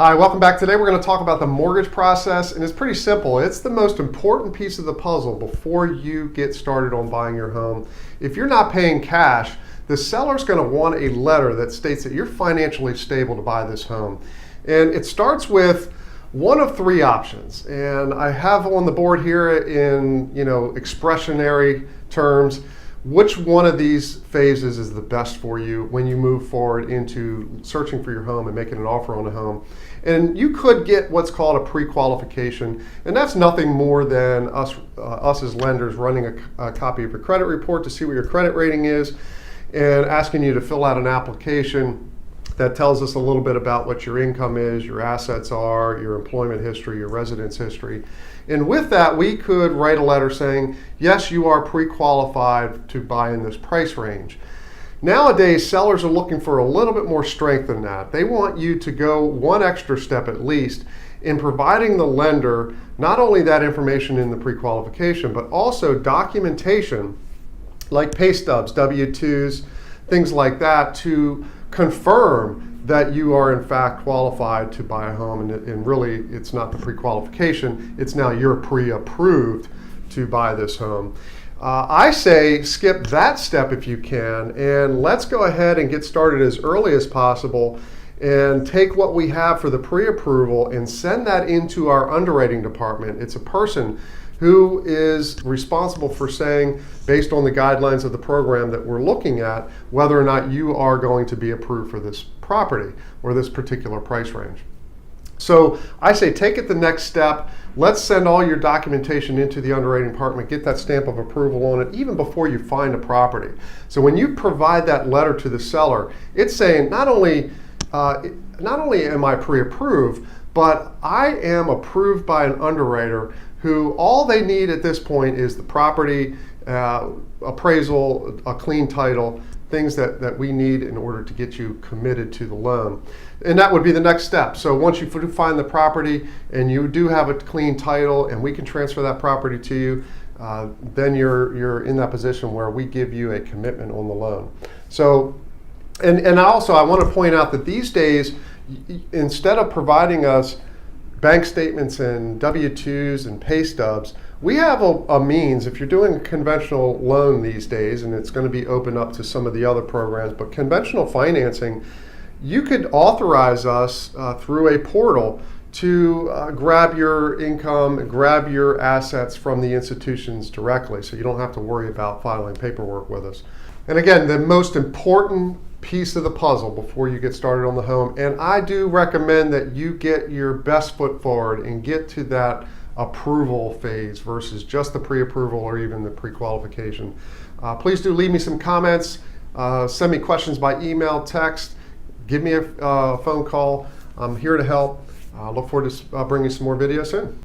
Hi, welcome back. Today we're going to talk about the mortgage process, and it's pretty simple. It's the most important piece of the puzzle before you get started on buying your home. If you're not paying cash, the seller's going to want a letter that states that you're financially stable to buy this home. And it starts with one of three options. And I have on the board here in, expressionary terms, which one of these phases is the best for you when you move forward into searching for your home and making an offer on a home. And you could get what's called a pre-qualification, and that's nothing more than us as lenders running a copy of your credit report to see what your credit rating is and asking you to fill out an application that tells us a little bit about what your income is, your assets are, your employment history, your residence history. And with that, we could write a letter saying, yes, you are pre-qualified to buy in this price range. Nowadays, sellers are looking for a little bit more strength than that. They want you to go one extra step at least in providing the lender not only that information in the pre-qualification, but also documentation like pay stubs, W-2s, things like that to confirm that you are in fact qualified to buy a home. And really, it's not the pre-qualification, it's now you're pre-approved to buy this home. I say skip that step if you can, and let's go ahead and get started as early as possible and take what we have for the pre-approval and send that into our underwriting department. It's a person who is responsible for saying, based on the guidelines of the program that we're looking at, whether or not you are going to be approved for this property or this particular price range. So I say take it the next step. Let's send all your documentation into the underwriting department, get that stamp of approval on it even before you find a property. So when you provide that letter to the seller, it's saying not only am I pre-approved, but I am approved by an underwriter who all they need at this point is the property, appraisal, a clean title, things that we need in order to get you committed to the loan. And that would be the next step. So once you find the property and you do have a clean title and we can transfer that property to you, then you're in that position where we give you a commitment on the loan. So, and also I want to point out that these days, instead of providing us bank statements and W-2s and pay stubs, we have a means, if you're doing a conventional loan these days, and it's going to be open up to some of the other programs, but conventional financing, you could authorize us through a portal to grab your income, grab your assets from the institutions directly, so you don't have to worry about filing paperwork with us. And again, the most important piece of the puzzle before you get started on the home, and I do recommend that you get your best foot forward and get to that approval phase versus just the pre-approval or even the pre-qualification. Please do leave me some comments, send me questions by email, text, give me a phone call. I'm here to help. Look forward to bringing some more videos soon.